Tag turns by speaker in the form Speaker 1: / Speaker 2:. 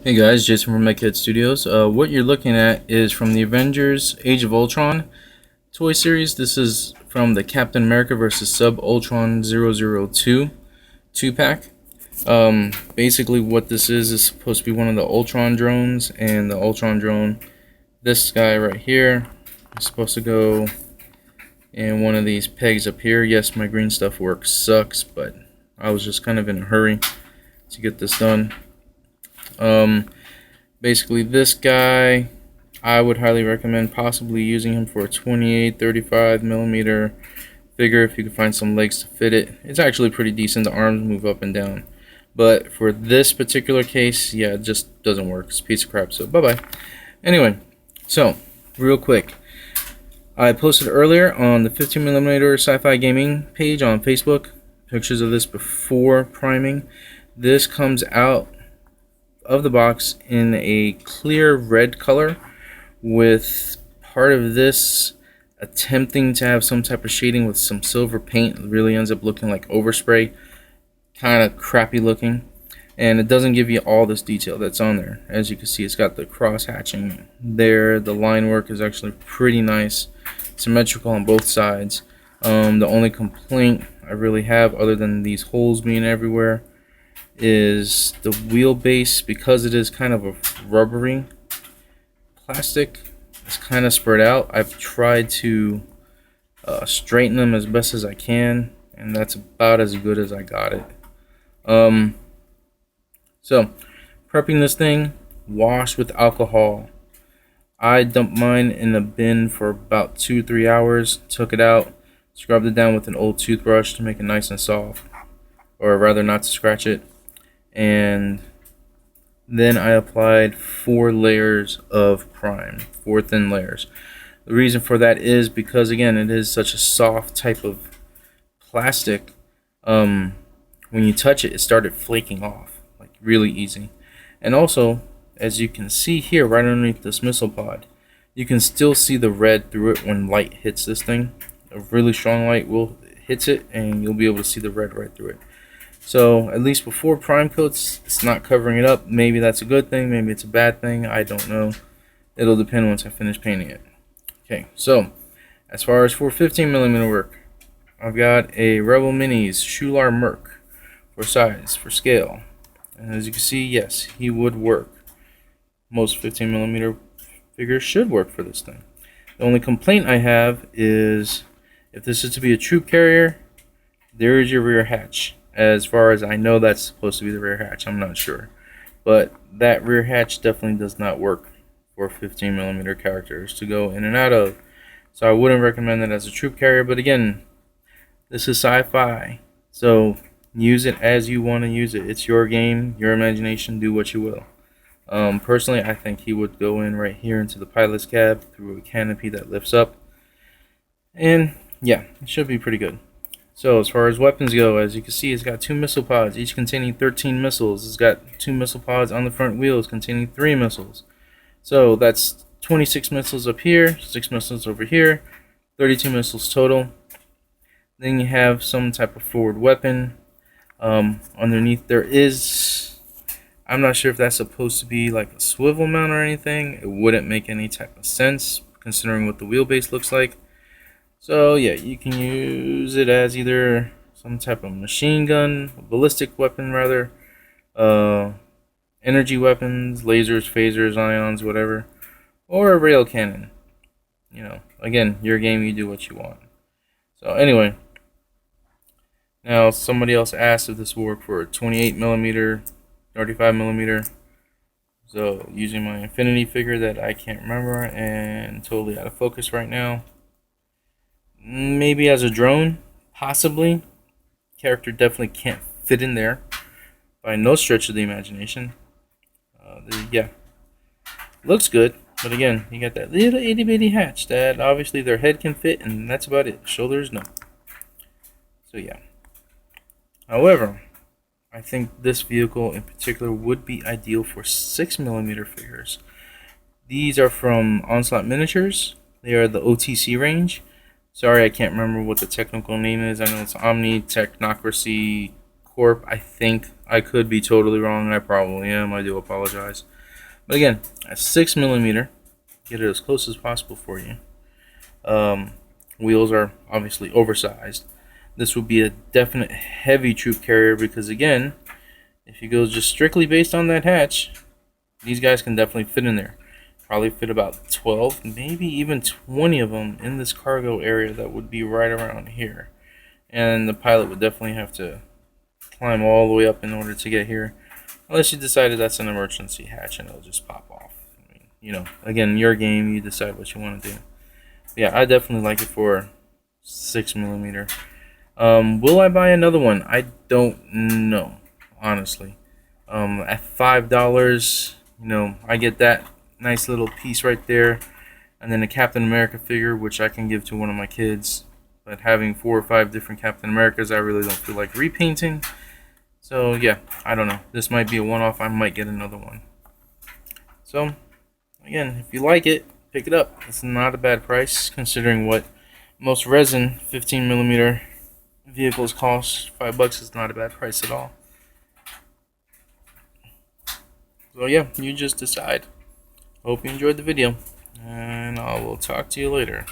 Speaker 1: Hey guys, Jason from MechHead Studios. What you're looking at is from the Avengers Age of Ultron toy series. This is from the Captain America vs. Sub-Ultron 002 2-pack. Basically what this is supposed to be one of the Ultron drones, and the Ultron drone, this guy right here, is supposed to go in one of these pegs up here. Yes, my green stuff work sucks, but I was just kind of in a hurry to get this done. Basically this guy, I would highly recommend possibly using him for a 28-35 millimeter figure if you can find some legs to fit it. It's actually pretty decent. The arms move up and down, but for this particular case, yeah, it just doesn't work. It's a piece of crap. So bye bye. Anyway, so real quick, I posted earlier on the 15mm Sci-Fi Gaming page on Facebook pictures of this before priming. This comes out of the box in a clear red color, with part of this attempting to have some type of shading with some silver paint. It really ends up looking like overspray, kind of crappy looking, and it doesn't give you all this detail that's on there. As you can see, it's got the cross hatching there. The line work is actually pretty nice, symmetrical on both sides. The only complaint I really have, other than these holes being everywhere, is the wheelbase. Because it is kind of a rubbery plastic, it's kind of spread out. I've tried to straighten them as best as I can, and that's about as good as I got it. So prepping this thing: wash with alcohol. I dumped mine in a bin for about 2-3 hours, took it out, scrubbed it down with an old toothbrush to make it nice and soft, or rather not to scratch it, and then I applied 4 layers of prime, 4 thin layers. The reason for that is because, again, it is such a soft type of plastic. When you touch it, it started flaking off like really easy. And also, as you can see here, right underneath this missile pod, you can still see the red through it when light hits this thing. A really strong light will hits it, and you'll be able to see the red right through it. So at least before prime coats, it's not covering it up. Maybe that's a good thing, maybe it's a bad thing, I don't know. It'll depend once I finish painting it. Okay, so as far as for 15mm work, I've got a Rebel Minis Shular Merc for size, for scale. And as you can see, yes, he would work. Most 15mm figures should work for this thing. The only complaint I have is, if this is to be a troop carrier, there is your rear hatch. As far as I know, that's supposed to be the rear hatch. I'm not sure, but that rear hatch definitely does not work for 15mm characters to go in and out of. So I wouldn't recommend it as a troop carrier. But again, this is sci-fi, so use it as you want to use it. It's your game, your imagination. Do what you will. Personally, I think he would go in right here into the pilot's cab through a canopy that lifts up, and yeah, it should be pretty good. So as far as weapons go, as you can see, it's got 2 missile pods, each containing 13 missiles. It's got 2 missile pods on the front wheels containing 3 missiles. So that's 26 missiles up here, 6 missiles over here, 32 missiles total. Then you have some type of forward weapon. Underneath there is, I'm not sure if that's supposed to be like a swivel mount or anything. It wouldn't make any type of sense considering what the wheelbase looks like. So yeah, you can use it as either some type of machine gun, ballistic weapon rather, energy weapons, lasers, phasers, ions, whatever, or a rail cannon. You know, again, your game, you do what you want. So anyway, now somebody else asked if this will work for a 28mm, 35mm. So using my Infinity figure that I can't remember and totally out of focus right now. Maybe as a drone, possibly. Character definitely can't fit in there by no stretch of the imagination. Yeah, looks good, but again, you got that little itty bitty hatch that obviously their head can fit, and that's about it. Shoulders, no. So yeah. However, I think this vehicle in particular would be ideal for 6mm figures. These are from Onslaught Miniatures. They are the OTC range. Sorry, I can't remember what the technical name is. I know it's Omni Technocracy Corp. I think I could be totally wrong. I probably am. I do apologize. But again, a 6mm. Get it as close as possible for you. Wheels are obviously oversized. This would be a definite heavy troop carrier because, again, if you go just strictly based on that hatch, these guys can definitely fit in there. Probably fit about 12, maybe even 20 of them in this cargo area that would be right around here. And the pilot would definitely have to climb all the way up in order to get here. Unless you decided that's an emergency hatch and it'll just pop off. I mean, you know, again, your game, you decide what you want to do. Yeah, I definitely like it for 6mm. Will I buy another one? I don't know, honestly. At $5, you know, I get that nice little piece right there, and then a Captain America figure, which I can give to one of my kids. But having 4 or 5 different Captain Americas, I really don't feel like repainting. So yeah, I don't know. This might be a one-off. I might get another one. So again, if you like it, pick it up. It's not a bad price considering what most resin 15mm vehicles cost. $5 is not a bad price at all. So yeah, you just decide. Hope you enjoyed the video, and I will talk to you later.